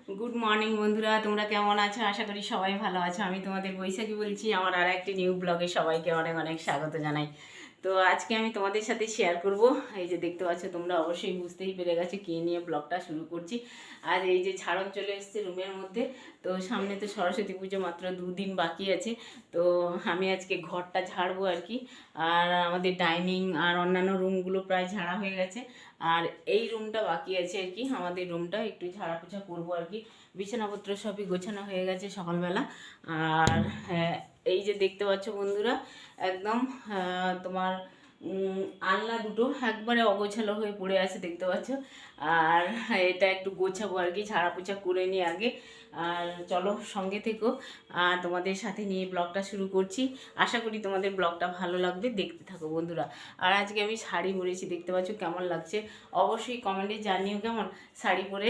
Good morning বন্ধুরা, তোমরা কেমন আছো? আশা করি সবাই ভালো আছো। আমি তোমাদের বৈশাখী বলছি। আমার আর একটি নিউ ব্লগে সবাইকে অনেক অনেক স্বাগত জানাই। তো আজকে আমি তোমাদের সাথে শেয়ার করব, এই যে দেখতে পাচ্ছ তোমরা অবশ্যই বুঝতেই পেরে গেছো কী নিয়ে ব্লগটা শুরু করছি। আর এই যে ঝাড়ন চলে এসছে রুমের মধ্যে। তো সামনে তো সরস্বতী পুজো মাত্র 2 দিন বাকি আছে। তো আমি আজকে ঘরটা ঝাড়বো আর কি। আর আমাদের ডাইনিং আর অন্যান্য রুমগুলো প্রায় ঝাড়া হয়ে গেছে। আর এই রুমটা বাকি আছে আর কি, আমাদের রুমটা একটু ঝাড়া পোছা করবো আর কি। বিছানাপত্র সবই গোছানো হয়ে গেছে সকালবেলা। আর এই যে দেখতে পাচ্ছ বন্ধুরা, একদম তোমার আলনা দুটো একবারে অগোছালো হয়ে পড়ে আছে দেখতে পাচ্ছ। আর এটা একটু গোছাবো আর কি, ঝাড়া পোছা করে নিই আগে। আর চলো সঙ্গে থেকো, আর তোমাদের সাথে নিয়ে ব্লগটা শুরু করছি। আশা করি তোমাদের ব্লগটা ভালো লাগবে, দেখতে থাকো বন্ধুরা। আর আজকে আমি শাড়ি পরেছি, দেখতে পাচ্ছ কেমন লাগছে অবশ্যই কমেন্টে জানিও কেমন শাড়ি পরে।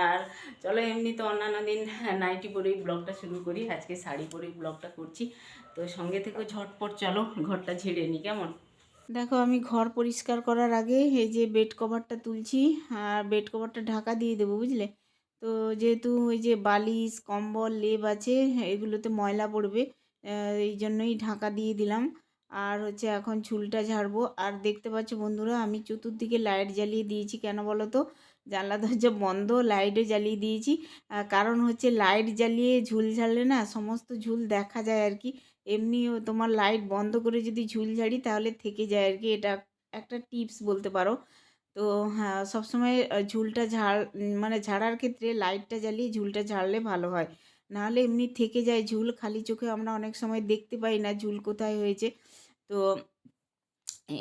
আর চলো, এমনি তো অন্যান্য দিন নাইটি পরেই ব্লগটা শুরু করি, আজকে শাড়ি পরেই ব্লগটা করছি। তো সঙ্গে থেকে ঝটপট চলো ঘরটা ঝেড়ে নিই কেমন। দেখো, আমি ঘর পরিষ্কার করার আগে এই যে বেড কভারটা তুলছি, আর বেড কভারটা ঢাকা দিয়ে দেবো বুঝলে। তো যেহেতু ওই যে বালিশ কম্বল লেপ আছে, এগুলোতে ময়লা পড়বে, এই জন্যই ঢাকা দিয়ে দিলাম। আর হচ্ছে এখন চুলটা ঝাড়বো। আর দেখতে পাচ্ছ বন্ধুরা, আমি চতুর্দিকে লাইট জ্বালিয়ে দিয়েছি, কেন বলো তো? জানলা দরজা বন্ধ, লাইটও জ্বালিয়ে দিয়েছি। কারণ হচ্ছে লাইট জ্বালিয়ে ঝুল ঝাড়লে না সমস্ত ঝুল দেখা যায় আর কি। এমনিও তোমার লাইট বন্ধ করে যদি ঝুল ঝাড়ি তাহলে থেকে যায় আর কি, এটা একটা টিপস বলতে পারো। তো হ্যাঁ, সবসময় ঝুলটা মানে ঝাড়ার ক্ষেত্রে লাইটটা জ্বালিয়ে ঝুলটা ঝাড়লে ভালো হয়। নাহলে এমনি থেকে যায় ঝুল, খালি চোখে আমরা অনেক সময় দেখতে পাই না ঝুল কোথায় হয়েছে। তো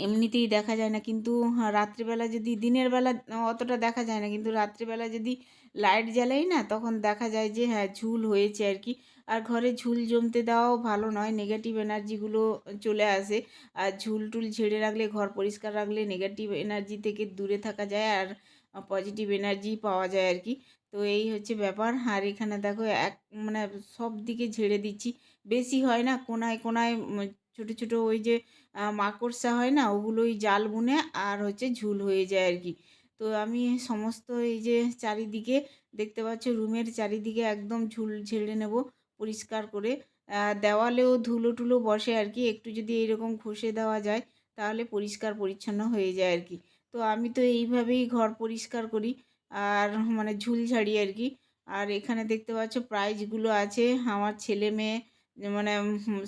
এমনিতেই দেখা যায় না, কিন্তু রাত্রিবেলা যদি, দিনের বেলা অতটা দেখা যায় না, কিন্তু রাত্রিবেলা যদি লাইট জ্বালাই না তখন দেখা যায় যে হ্যাঁ ঝুল হয়েছে আর কি। আর ঘরে ঝুল জমতে দেওয়াও ভালো নয়, নেগেটিভ এনার্জিগুলো চলে আসে। আর ঝুল টুল ঝেড়ে রাখলে, ঘর পরিষ্কার রাখলে নেগেটিভ এনার্জি থেকে দূরে থাকা যায়, আর পজিটিভ এনার্জি পাওয়া যায় আর কি। তো এই হচ্ছে ব্যাপার। আর এখানে দেখো মানে সব দিকে ঝেড়ে দিচ্ছি, বেশি হয় না, কোনায় কোনায় ছোটো ছোটো ওই যে মাকড়সা হয় না, ওগুলোই জাল বুনে আর হচ্ছে ঝুল হয়ে যায় আর কি। তো আমি সমস্ত এই যে চারিদিকে দেখতে পাচ্ছ, রুমের চারিদিকে একদম ঝুল ঝেড়ে নেব পরিষ্কার করে। দেওয়ালেও ধুলো টুলো বসে আর কি, একটু যদি এইরকম ঘষে দেওয়া যায় তাহলে পরিষ্কার পরিচ্ছন্ন হয়ে যায় আর কি। তো আমি তো এইভাবেই ঘর পরিষ্কার করি, আর মানে ঝুল ঝাড়ি আর কি। আর এখানে দেখতে পাচ্ছ প্রাইজগুলো আছে, আমার ছেলে মেয়ে মানে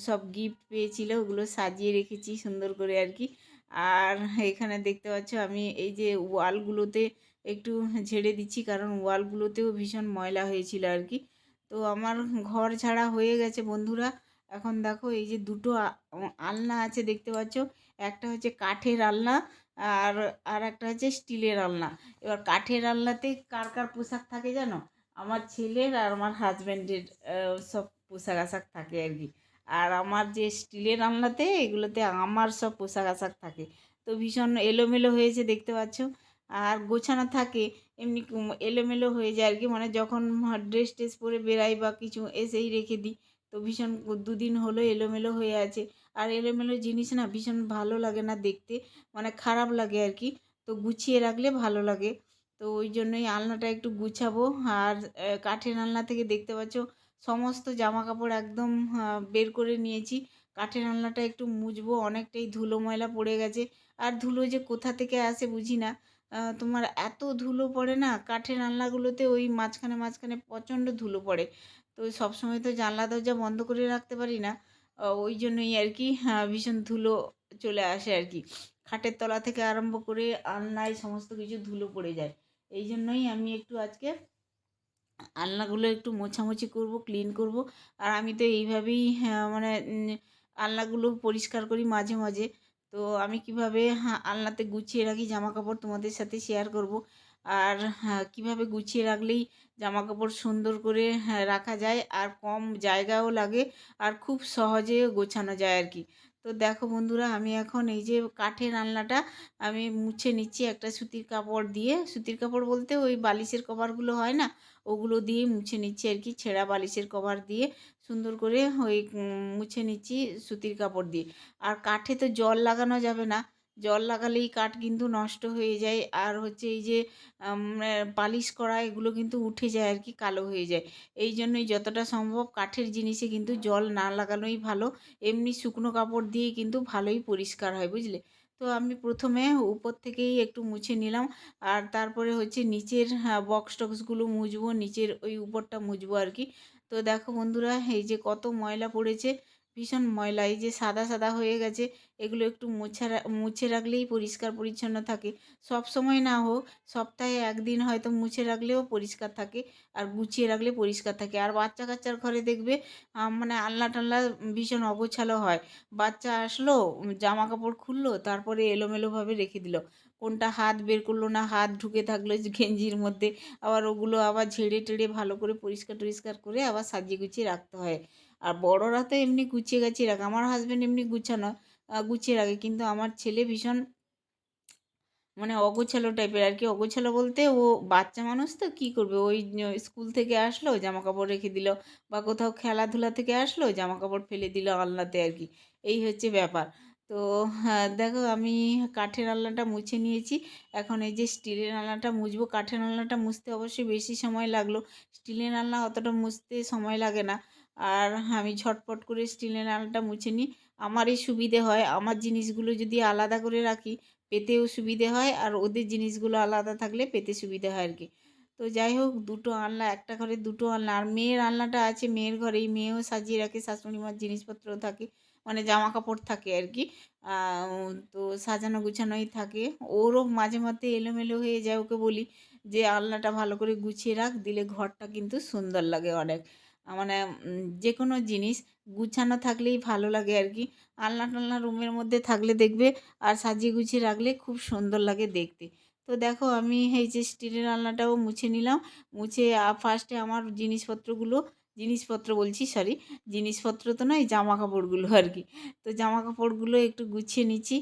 সব গিফট পেয়েছিল, ওগুলো সাজিয়ে রেখেছি সুন্দর করে আর কি। আর এখানে দেখতে পাচ্ছ আমি এই যে ওয়ালগুলোতে একটু ঝেড়ে দিচ্ছি, কারণ ওয়ালগুলোতেও ভীষণ ময়লা হয়েছিল আর কি। তো আমার ঘর ঝাড়া হয়ে গেছে বন্ধুরা। এখন দেখো এই যে দুটো আলনা আছে দেখতে পাচ্ছ, একটা হচ্ছে কাঠের আলনা, আর আর একটা হচ্ছে স্টিলের আলনা। এবার কাঠের আলনাতে কার কার পোশাক থাকে জানো? আমার ছেলের আর আমার হাজব্যান্ডের সব পোশাক আশাক থাকে আর কি। আর আমার যে স্টিলের রান্নাতে, এগুলোতে আমার সব পোশাক আশাক থাকে। তো ভীষণ এলোমেলো হয়েছে দেখতে পাচ্ছ। আর গোছানো থাকে, এমনি এলোমেলো হয়ে যায় আর কি, মানে যখন ড্রেস টেস পরে বেরাই বা কিছু এসেই রেখে দিই। তো ভীষণ 2 দিন হলো এলোমেলো হয়ে আছে। আর এলোমেলো জিনিস না ভীষণ ভালো লাগে না দেখতে, মানে খারাপ লাগে আর কি। তো গুছিয়ে রাখলে ভালো লাগে। তো ওই জন্যই আলনাটা একটু গুছাবো। আর কাঠের আলনা থেকে দেখতে পাচ্ছ সমস্ত জামা কাপড় একদম বের করে নিয়েছি। কাঠের আলনাটা একটু মুছবো, অনেকটাই ধুলো ময়লা পড়ে গেছে। আর ধুলো যে কোথা থেকে আসে বুঝি না, তোমার এত ধুলো পড়ে না কাঠের আলনাগুলোতে, ওই মাঝখানে মাঝখানে প্রচণ্ড ধুলো পড়ে। তো সবসময় তো জানলা দরজা বন্ধ করে রাখতে পারি না, ওই জন্যই আর কি ভীষণ ধুলো চলে আসে আর কি। খাটের তলা থেকে আরম্ভ করে আলনায় সমস্ত কিছু ধুলো পড়ে যায়। এই জন্যই আমি একটু আজকে আলনাগুলো একটু মোছামুছি করব, ক্লিন করব। আর আমি তো এইভাবেই মানে আলনাগুলো পরিষ্কার করি মাঝে মাঝে। তো আমি কিভাবে আলনাতে গুছিয়ে রাখি জামা কাপড় তোমাদের সাথে শেয়ার করব। আর কীভাবে গুছিয়ে রাখলেই জামা কাপড় সুন্দর করে রাখা যায়, আর কম জায়গাও লাগে, আর খুব সহজেও গোছানো যায় আর কি। তো দেখো বন্ধুরা, আমি এখন এই যে কাঠের আলনাটা আমি মুছে নিচ্ছি একটা সুতির কাপড় দিয়ে। সুতির কাপড় বলতে ওই বালিশের কভারগুলো হয় না, ওগুলো দিয়ে মুছে নিচ্ছি আর কি, ছেঁড়া বালিশের কভার দিয়ে সুন্দর করে ওই মুছে নিচ্ছি সুতির কাপড় দিয়ে। আর কাঠে তো জল লাগানো যাবে না, জল লাগালেই কাঠ কিন্তু নষ্ট হয়ে যায়, আর হচ্ছে এই যে পালিশ করা এগুলো কিন্তু উঠে যায় আর কি, কালো হয়ে যায়। এই জন্যই যতটা সম্ভব কাঠের জিনিসে কিন্তু জল না লাগানোই ভালো। এমনি শুকনো কাপড় দিয়ে কিন্তু ভালোই পরিষ্কার হয়, বুঝলে? তো আমি প্রথমে উপর থেকেই একটু মুছে নিলাম, আর তারপরে হচ্ছে নিচের বক্স টক্সগুলো মুছবো, নিচের ওই উপরটা মুছবো আর কি। তো দেখো বন্ধুরা, এই যে কত ময়লা পড়েছে, ভীষণ ময়লা, এই যে সাদা সাদা হয়ে গেছে, এগুলো একটু মুছে রাখলেই পরিষ্কার পরিচ্ছন্ন থাকে। সব সময় না হোক, সপ্তাহে একদিন হয়তো মুছে রাখলেও পরিষ্কার থাকে, আর গুছিয়ে রাখলে পরিষ্কার থাকে। আর বাচ্চা কাচ্চার ঘরে দেখবে মানে আলনা টালনা ভীষণ অগোছালো হয়। বাচ্চা আসলো, জামা কাপড় খুললো, তারপরে এলোমেলোভাবে রেখে দিল, কোনটা হাত বের করলো না, হাত ঢুকে থাকলো যে গেঞ্জির মধ্যে, আবার ওগুলো আবার ঝেড়ে টেড়ে ভালো করে পরিষ্কার টরিষ্কার করে আবার সাজিয়ে গুছিয়ে রাখতে হয়। আর বড়রা তো এমনি গুছিয়ে গাছিয়ে রাখে, আমার হাজব্যান্ড এমনি গুছানো গুছিয়ে রাখে, কিন্তু আমার ছেলে ভীষণ মানে অগোছালো টাইপের আর কি। অগোছালো বলতে, ও বাচ্চা মানুষ তো কী করবে, ওই স্কুল থেকে আসলো জামা কাপড় রেখে দিল, বা কোথাও খেলাধুলা থেকে আসলো জামা কাপড় ফেলে দিল আলনাতে আর কি, এই হচ্ছে ব্যাপার। তো হ্যাঁ, দেখো আমি কাঠের আলনাটা মুছে নিয়েছি, এখন এই যে স্টিলের আলনাটা মুছবো। কাঠের আলনাটা মুছতে অবশ্যই বেশি সময় লাগলো, স্টিলের আলনা অতটা মুছতে সময় লাগে না। আর আমি ঝটপট করে স্টিলের আলনাটা মুছে নিই, আমারই সুবিধে হয়। আমার জিনিসগুলো যদি আলাদা করে রাখি, পেতেও সুবিধে হয়, আর ওদের জিনিসগুলো আলাদা থাকলে পেতে সুবিধে হয় আর কি। তো যাই হোক, দুটো আলনা, একটা ঘরে দুটো আলনা, আর মেয়ের আলনাটা আছে মেয়ের ঘরেই, মেয়েও সাজিয়ে রাখে, শাশুড়ি মার জিনিসপত্রও থাকে, মানে জামা কাপড় থাকে আর কি। তো সাজানো গুছানোই থাকে। ওরও মাঝে মধ্যে এলোমেলো হয়ে যায়, ওকে বলি যে আলনাটা ভালো করে গুছিয়ে রাখ, দিলে ঘরটা কিন্তু সুন্দর লাগে অনেক। মানে যে কোনো জিনিস গুছানো থাকলেই ভালো লাগে আর কি। আলনা টালনা রুমের মধ্যে থাকলে দেখবে, আর সাজিয়ে গুছিয়ে রাখলে খুব সুন্দর লাগে দেখতে। তো দেখো আমি এই যে স্টিলের আলনাটাও মুছে নিলাম। মুছে ফার্স্টে আমার জিনিসপত্র বলছি, সরি, জিনিসপত্র তো নয়, জামা কাপড়গুলো আর কি। তো জামা কাপড়গুলো একটু গুছিয়ে নিচ্ছি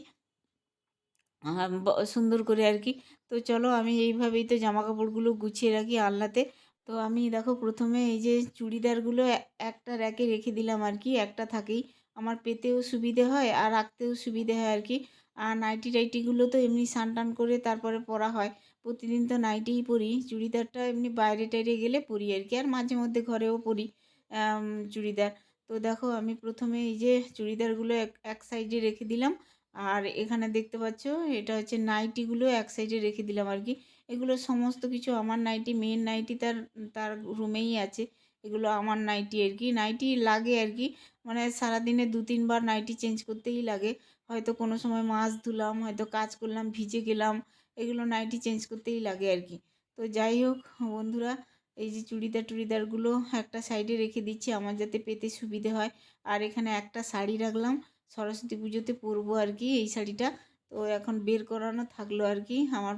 সুন্দর করে আর কি। তো চলো, আমি এইভাবেই তো জামা কাপড়গুলো গুছিয়ে রাখি আলনাতে। তো আমি দেখো প্রথমে এই যে চুড়িদারগুলো একটা র্যাকে রেখে দিলাম আর কি, একটা থাকেই, আমার পেতেও সুবিধে হয় আর রাখতেও সুবিধে হয় আর কি। আর নাইটি টাইটিগুলো তো এমনি স্নান টান করে তারপরে পরা হয়, প্রতিদিন তো নাইটিই পরি, চুড়িদারটা এমনি বাইরে টাইরে গেলে পরি আর কি, আর মাঝে মধ্যে ঘরেও পরি আম, চুড়িদার। তো দেখো আমি প্রথমে এই যে চুড়িদারগুলো এক এক সাইডে রেখে দিলাম, আর এখানে দেখতে পাচ্ছ এটা হচ্ছে নাইটিগুলো এক সাইডে রেখে দিলাম আর কি। এগুলো সমস্ত কিছু আমার নাইটি, মেন নাইটি তার তার রুমেই আছে, এগুলো আমার নাইটি আর কি। নাইটি লাগে আর কি, মানে সারাদিনে 2-3 বার নাইটি চেঞ্জ করতেই লাগে। হয়তো কোনো সময় মাছ ধুলাম, হয়তো কাজ করলাম, ভিজে গেলাম, এগুলো নাইটি চেঞ্জ করতেই লাগে আর কি। তো যাই হোক বন্ধুরা, এই যে টুড়িদারগুলো একটা সাইডে রেখে দিচ্ছি আমার যাতে পেতে সুবিধে হয়। আর এখানে একটা শাড়ি রাখলাম, সরস্বতী পুজোতে পরবো আর কি এই শাড়িটা। তো এখন বের করানো থাকলো আর কি আমার,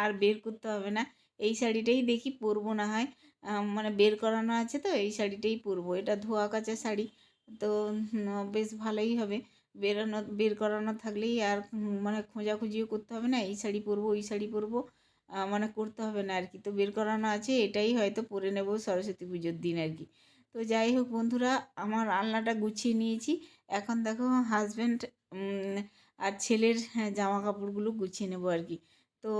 আর বের করতে হবে না, এই শাড়িটাই দেখি পরবো না হয়। মানে বের করানো আছে, তো এই শাড়িটাই পরবো, এটা ধোয়া কাচা শাড়ি। তো বেশ ভালোই হবে, বের করানো থাকলেই আর মানে খোঁজাখুঁজিও করতে হবে না, এই শাড়ি পরবো ওই শাড়ি পরবো মানে করতে হবে না আর কি। তো বের করানো আছে, এটাই হয়তো পরে নেব সরস্বতী পুজোর দিন আর কি। তো যাই হোক বন্ধুরা, আমার আলনাটা গুছিয়ে নিয়েছি, এখন দেখো হাজব্যান্ড আর ছেলের জামা কাপড়গুলো গুছিয়ে নেবো আর কি। তো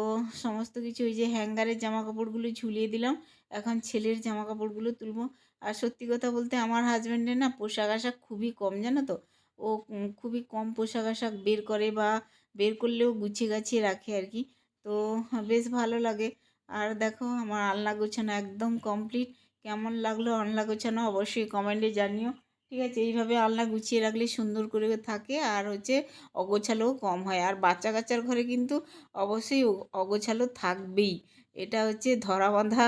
সমস্ত কিছু ওই যে হ্যাঙ্গারের জামা কাপড়গুলো ঝুলিয়ে দিলাম, এখন ছেলের জামা কাপড়গুলো তুলবো। আর সত্যি কথা বলতে আমার হাজব্যান্ডের না পোশাক আশাক খুবই কম, জানো তো। ও খুবই কম পোশাক আশাক বের করে, বা বের করলেও গুছিয়ে গাছিয়ে রাখে আর কি। তো বেশ ভালো লাগে। আর দেখো আমার আলনা গোছানো একদম কমপ্লিট। কেমন লাগলো আলনা গোছানো অবশ্যই কমেন্টে জানিও। ঠিক আছে, এইভাবে আলনা গুছিয়ে রাখলে সুন্দর করে থাকে, আর হচ্ছে অগোছালোও কম হয়। আর বাচ্চা কাচ্চার ঘরে কিন্তু অবশ্যই অগোছালো থাকবেই, এটা হচ্ছে ধরা বাঁধা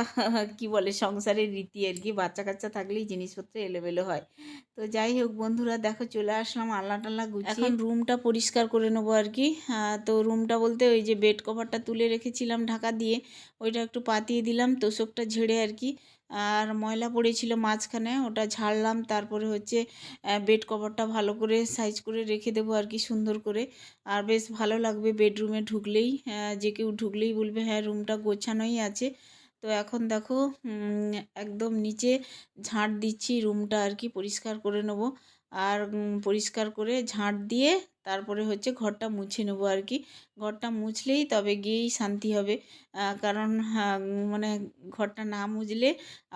কি বলে সংসারের রীতি আর কি, বাচ্চা কাচ্চা থাকলেই জিনিসপত্র এলোমেলো হয়। তো যাই হোক বন্ধুরা, দেখো চলে আসলাম আলনা টালনা গুছিয়ে, এখন রুমটা পরিষ্কার করে নেবো আর কি। তো রুমটা বলতে ওই যে বেড কভারটা তুলে রেখেছিলাম ঢাকা দিয়ে, ওইটা একটু পাতিয়ে দিলাম তোষকটা ঝেড়ে আর কি। আর ময়লা পড়েছিল মাঝখানে, ওটা ঝাড়লাম, তারপরে হচ্ছে বেড কভারটা ভালো করে সাইজ করে রেখে দেবো আর কি, সুন্দর করে। আর বেশ ভালো লাগবে বেডরুমে ঢুকলেই, যে কেউ ঢুকলেই বলবে হ্যাঁ রুমটা গোছানোই আছে। তো এখন দেখো একদম নিচে ঝাঁট দিচ্ছি রুমটা আর কি, পরিষ্কার করে নেবো। আর পরিষ্কার করে ঝাঁট দিয়ে তারপরে হচ্ছে ঘরটা মুছে নেবো আর কি। ঘরটা মুছলেই তবে গিয়েই শান্তি হবে। কারণ মানে ঘরটা না মুছলে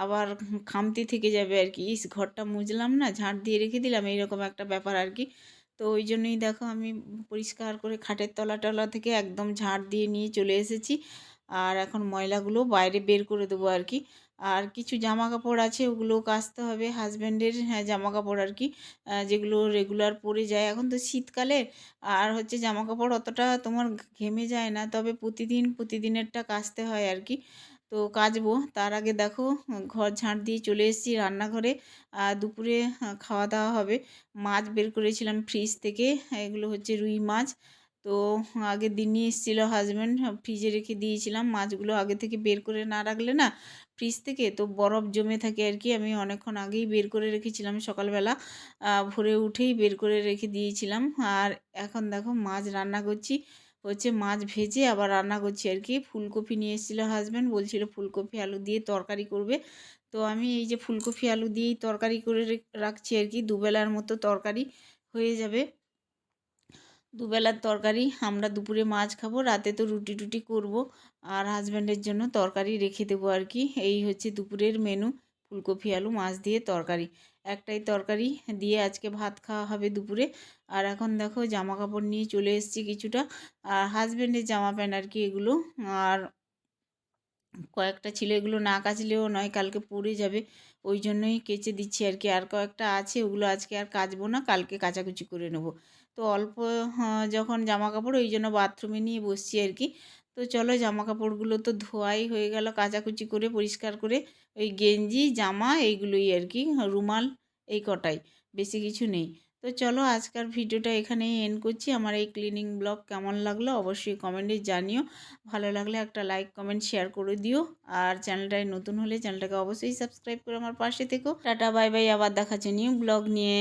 আবার খামতি থেকে যাবে আর কি। ইস, ঘরটা মুছলাম না, ঝাঁট দিয়ে রেখে দিলাম, এইরকম একটা ব্যাপার আর কি। তো ওই জন্যই দেখো আমি পরিষ্কার করে খাটের তলা টলা থেকে একদম ঝাঁট দিয়ে নিয়ে চলে এসেছি। আর এখন ময়লাগুলো বাইরে বের করে দেবো আর কি। আর কিছু জামা কাপড় আছে, ওগুলো কাচতে হবে, হাজব্যান্ডের জামা কাপড় আর কি, যেগুলো রেগুলার পরে যায়। এখন তো শীতকালে আর হচ্ছে জামা কাপড় অতটা তোমার ঘেমে যায় না, তবে প্রতিদিনেরটা কাচতে হয় আর কি। তো কাচবো তার আগে দেখো ঘর ঝাঁট দিয়ে চলে এসেছি রান্নাঘরে। দুপুরে খাওয়া দাওয়া হবে। মাছ বের করেছিলাম ফ্রিজ থেকে, এগুলো হচ্ছে রুই মাছ। তো আগের দিন নিয়ে এসেছিলো হাজব্যান্ড, ফ্রিজে রেখে দিয়েছিলাম। মাছগুলো আগে থেকে বের করে না রাখলে না ফ্রিজ থেকে তো বরফ জমে থাকে আর কি। আমি অনেকক্ষণ আগেই বের করে রেখেছিলাম, সকালবেলা ভোরে উঠেই বের করে রেখে দিয়েছিলাম। আর এখন দেখো মাছ রান্না করছি, হচ্ছে মাছ ভেজে আবার রান্না করছি আর কি। ফুলকপি নিয়ে এসেছিলো হাজব্যান্ড, বলছিল ফুলকপি আলু দিয়ে তরকারি করবে। তো আমি এই যে ফুলকপি আলু দিয়েই তরকারি করে রাখছি আর কি, দুবেলার মতো তরকারি হয়ে যাবে। দুবেলার তরকারি, আমরা দুপুরে মাছ খাবো, রাতে তো রুটি টুটি করবো। আর হাজব্যান্ডের জন্য তরকারি রেখে দেবো আর কি। এই হচ্ছে দুপুরের মেনু, ফুলকপি আলু মাছ দিয়ে তরকারি। একটাই তরকারি দিয়ে আজকে ভাত খাওয়া হবে দুপুরে। আর এখন দেখো জামা কাপড় নিয়ে চলে এসেছি কিছুটা, আর হাজব্যান্ডের জামা প্যান্ট আর কি এগুলো। আর কয়েকটা ছিল, এগুলো না কাচলেও নয়, কালকে পড়ে যাবে, ওই জন্যই কেচে দিচ্ছি আর কি। আর কয়েকটা আছে, ওগুলো আজকে আর কাচবো না, কালকে কাচাকুচি করে নেব। তো অল্প যখন জামা কাপড়, ওই জন্য বাথরুমে নিয়ে বসছি আর কি। তো চলো জামা কাপড়গুলো তো ধোয়াই হয়ে গেল, কাচাকুচি করে পরিষ্কার করে। ওই গেঞ্জি জামা এইগুলোই আর কি, রুমাল এই কটাই, বেশি কিছু নেই। তো চলো আজকের ভিডিওটা এখানেই এন্ড করছি। আমার এই ক্লিনিং ব্লগ কেমন লাগলো অবশ্যই কমেন্টে জানিও। ভালো লাগলে একটা লাইক কমেন্ট শেয়ার করে দিও। আর চ্যানেলটায় নতুন হলে চ্যানেলটাকে অবশ্যই সাবস্ক্রাইব করে আমার পাশে থেকো। টাটা বাই বাই, আবার দেখাচ্ছে নিউ ব্লগ নিয়ে।